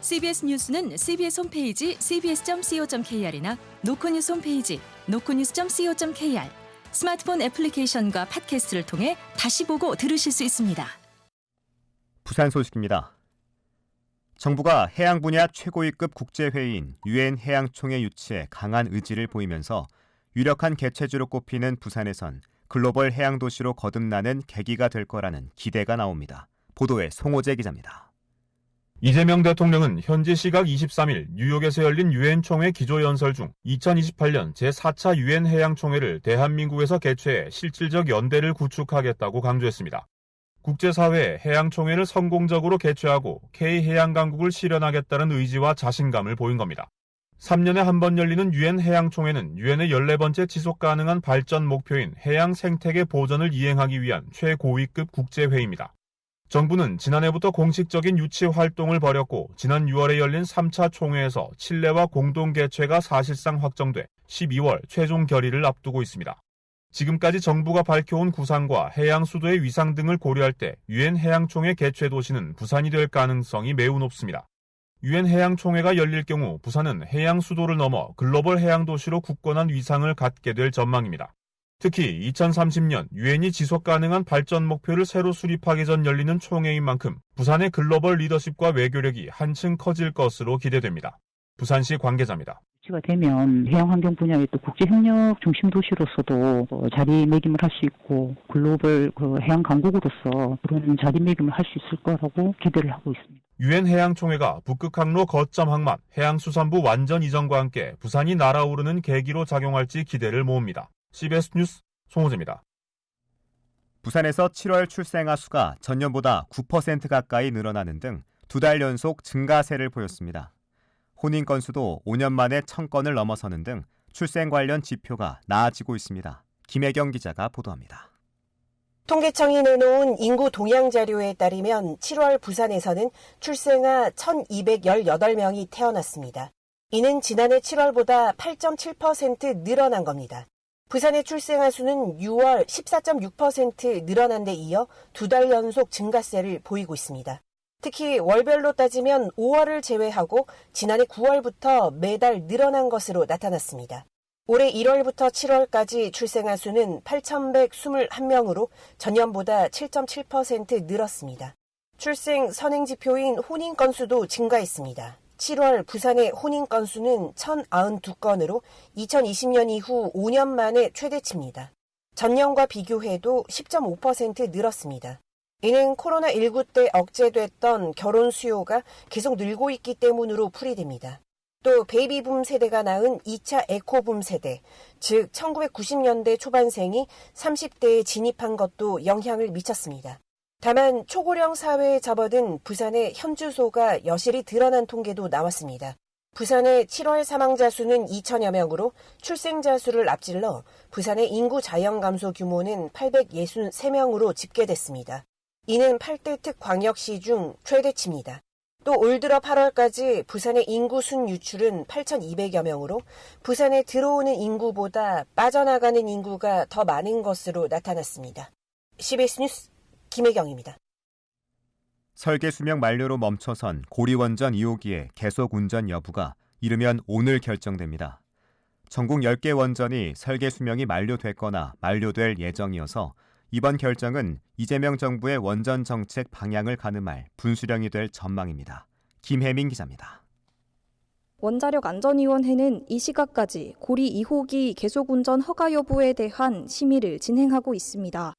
CBS 뉴스는 CBS 홈페이지 cbs.co.kr이나 노컷뉴스 홈페이지 노컷뉴스.co.kr, 스마트폰 애플리케이션과 팟캐스트를 통해 다시 보고 들으실 수 있습니다. 부산 소식입니다. 정부가 해양 분야 최고위급 국제회의인 UN 해양총회 유치에 강한 의지를 보이면서 유력한 개최주로 꼽히는 부산에선 글로벌 해양 도시로 거듭나는 계기가 될 거라는 기대가 나옵니다. 보도에 송호재 기자입니다. 이재명 대통령은 현지 시각 23일 뉴욕에서 열린 유엔 총회 기조연설 중 2028년 제4차 유엔 해양총회를 대한민국에서 개최해 실질적 연대를 구축하겠다고 강조했습니다. 국제사회에 해양총회를 성공적으로 개최하고 K해양강국을 실현하겠다는 의지와 자신감을 보인 겁니다. 3년에 한 번 열리는 유엔 해양총회는 유엔의 14번째 지속가능한 발전 목표인 해양 생태계 보전을 이행하기 위한 최고위급 국제회의입니다. 정부는 지난해부터 공식적인 유치 활동을 벌였고 지난 6월에 열린 3차 총회에서 칠레와 공동 개최가 사실상 확정돼 12월 최종 결의를 앞두고 있습니다. 지금까지 정부가 밝혀온 구상과 해양 수도의 위상 등을 고려할 때 유엔 해양총회 개최 도시는 부산이 될 가능성이 매우 높습니다. 유엔 해양총회가 열릴 경우 부산은 해양 수도를 넘어 글로벌 해양 도시로 굳건한 위상을 갖게 될 전망입니다. 특히 2030년 유엔이 지속가능한 발전 목표를 새로 수립하기 전 열리는 총회인 만큼 부산의 글로벌 리더십과 외교력이 한층 커질 것으로 기대됩니다. 부산시 관계자입니다. 가 되면 해양환경 분야의 또 국제협력 중심 도시로서도 자리매김을 할 수 있고 글로벌 해양 강국으로서 그런 자리매김을 할 수 있을 거라고 기대를 하고 있습니다. 유엔 해양총회가 북극 항로 거점 항만 해양수산부 완전 이전과 함께 부산이 날아오르는 계기로 작용할지 기대를 모읍니다. CBS 뉴스 송호재입니다. 부산에서 7월 출생아 수가 전년보다 9% 가까이 늘어나는 등 2달 연속 증가세를 보였습니다. 혼인 건수도 5년 만에 1000건을 넘어서는 등 출생 관련 지표가 나아지고 있습니다. 김혜경 기자가 보도합니다. 통계청이 내놓은 인구 동향 자료에 따르면 7월 부산에서는 출생아 1218명이 태어났습니다. 이는 지난해 7월보다 8.7% 늘어난 겁니다. 부산의 출생아 수는 6월 14.6% 늘어난 데 이어 2달 연속 증가세를 보이고 있습니다. 특히 월별로 따지면 5월을 제외하고 지난해 9월부터 매달 늘어난 것으로 나타났습니다. 올해 1월부터 7월까지 출생아 수는 8,121명으로 전년보다 7.7% 늘었습니다. 출생 선행지표인 혼인 건수도 증가했습니다. 7월 부산의 혼인 건수는 1,092건으로 2020년 이후 5년 만에 최대치입니다. 전년과 비교해도 10.5% 늘었습니다. 이는 코로나19 때 억제됐던 결혼 수요가 계속 늘고 있기 때문으로 풀이됩니다. 또 베이비붐 세대가 낳은 2차 에코붐 세대, 즉 1990년대 초반생이 30대에 진입한 것도 영향을 미쳤습니다. 다만 초고령 사회에 접어든 부산의 현주소가 여실히 드러난 통계도 나왔습니다. 부산의 7월 사망자 수는 2천여 명으로 출생자 수를 앞질러 부산의 인구 자연 감소 규모는 863명으로 집계됐습니다. 이는 8대 특광역시 중 최대치입니다. 또 올 들어 8월까지 부산의 인구 순 유출은 8,200여 명으로 부산에 들어오는 인구보다 빠져나가는 인구가 더 많은 것으로 나타났습니다. CBS 뉴스 김혜경입니다. 설계 수명 만료로 멈춰선 고리원전 2호기의 계속 운전 여부가 이르면 오늘 결정됩니다. 전국 10개 원전이 설계 수명이 만료됐거나 만료될 예정이어서 이번 결정은 이재명 정부의 원전 정책 방향을 가늠할 분수령이 될 전망입니다. 김혜민 기자입니다. 원자력안전위원회는 이 시각까지 고리 2호기 계속운전 허가 여부에 대한 심의를 진행하고 있습니다.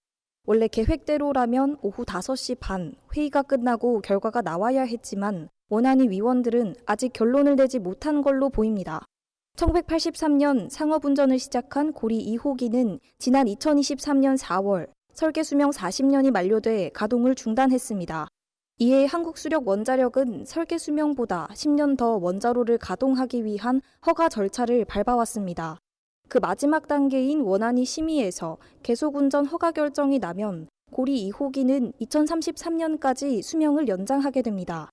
원래 계획대로라면 오후 5시 반 회의가 끝나고 결과가 나와야 했지만 원안위 위원들은 아직 결론을 내지 못한 걸로 보입니다. 1983년 상업운전을 시작한 고리 2호기는 지난 2023년 4월 설계 수명 40년이 만료돼 가동을 중단했습니다. 이에 한국수력원자력은 설계 수명보다 10년 더 원자로를 가동하기 위한 허가 절차를 밟아왔습니다. 그 마지막 단계인 원안위 심의에서 계속운전 허가 결정이 나면 고리 2호기는 2033년까지 수명을 연장하게 됩니다.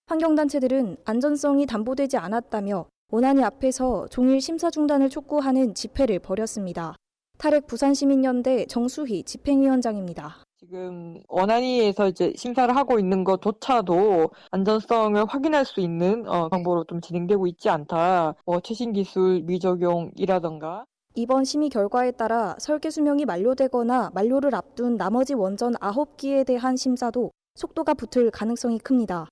환경단체들은 안전성이 담보되지 않았다며 원안위 앞에서 종일 심사 중단을 촉구하는 집회를 벌였습니다. 탈핵 부산시민연대 정수희 집행위원장입니다. 지금 원안위에서 이제 심사를 하고 있는 것조차도 안전성을 확인할 수 있는 방법으로 좀 진행되고 있지 않다. 최신 기술 미적용이라던가. 이번 심의 결과에 따라 설계 수명이 만료되거나 만료를 앞둔 나머지 원전 9기에 대한 심사도 속도가 붙을 가능성이 큽니다.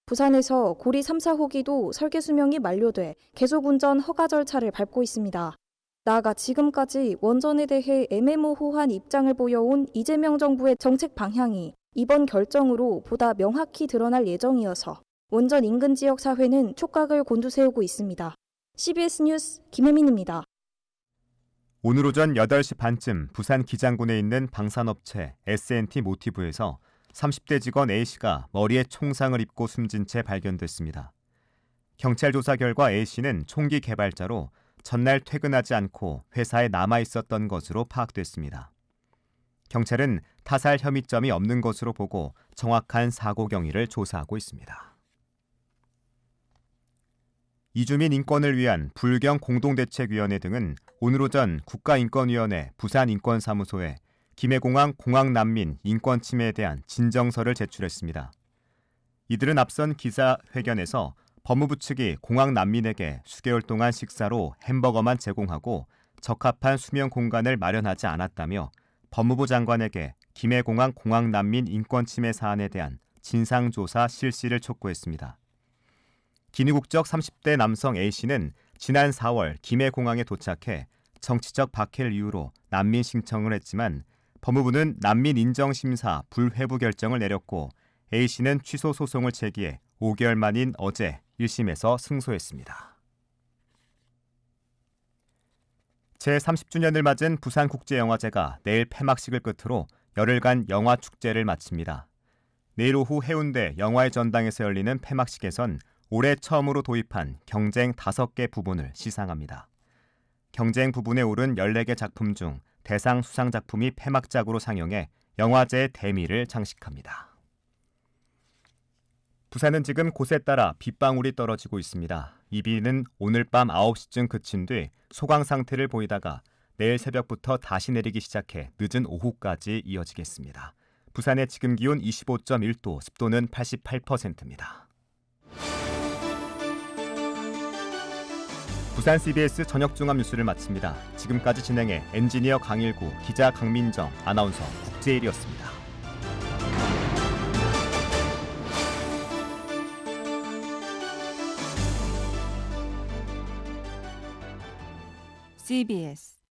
부산에서 고리 3, 4호기도 설계 수명이 만료돼 계속 운전 허가 절차를 밟고 있습니다. 나아가 지금까지 원전에 대해 애매모호한 입장을 보여온 이재명 정부의 정책 방향이 이번 결정으로 보다 명확히 드러날 예정이어서 원전 인근 지역 사회는 촉각을 곤두세우고 있습니다. CBS 뉴스 김혜민입니다. 오늘 오전 8시 반쯤 부산 기장군에 있는 방산업체 S&T 모티브에서 30대 직원 A씨가 머리에 총상을 입고 숨진 채 발견됐습니다. 경찰 조사 결과 A씨는 총기 개발자로 전날 퇴근하지 않고 회사에 남아 있었던 것으로 파악됐습니다. 경찰은 타살 혐의점이 없는 것으로 보고 정확한 사고 경위를 조사하고 있습니다. 이주민 인권을 위한 불경 공동대책위원회 등은 오늘 오전 국가인권위원회 부산인권사무소에 김해공항 공항난민 인권 침해에 대한 진정서를 제출했습니다. 이들은 앞선 기자회견에서 법무부 측이 공항난민에게 수개월 동안 식사로 햄버거만 제공하고 적합한 수면 공간을 마련하지 않았다며 법무부 장관에게 김해공항 공항난민 인권 침해 사안에 대한 진상조사 실시를 촉구했습니다. 기니 국적 30대 남성 A씨는 지난 4월 김해공항에 도착해 정치적 박해를 이유로 난민 신청을 했지만 법무부는 난민 인정심사 불회부 결정을 내렸고 A씨는 취소 소송을 제기해 5개월 만인 어제 1심에서 승소했습니다. 제30주년을 맞은 부산국제영화제가 내일 폐막식을 끝으로 열흘간 영화축제를 마칩니다. 내일 오후 해운대 영화의 전당에서 열리는 폐막식에선 올해 처음으로 도입한 경쟁 5개 부분을 시상합니다. 경쟁 부분에 오른 14개 작품 중 대상 수상 작품이 폐막작으로 상영해 영화제의 대미를 장식합니다. 부산은 지금 곳에 따라 빗방울이 떨어지고 있습니다. 이 비는 오늘 밤 9시쯤 그친 뒤 소강 상태를 보이다가 내일 새벽부터 다시 내리기 시작해 늦은 오후까지 이어지겠습니다. 부산의 지금 기온 25.1도, 습도는 88%입니다. 부산 CBS 저녁종합 뉴스를 마칩니다. 지금까지 진행해 엔지니어 강일구, 기자 강민정, 아나운서 국제일이었습니다. CBS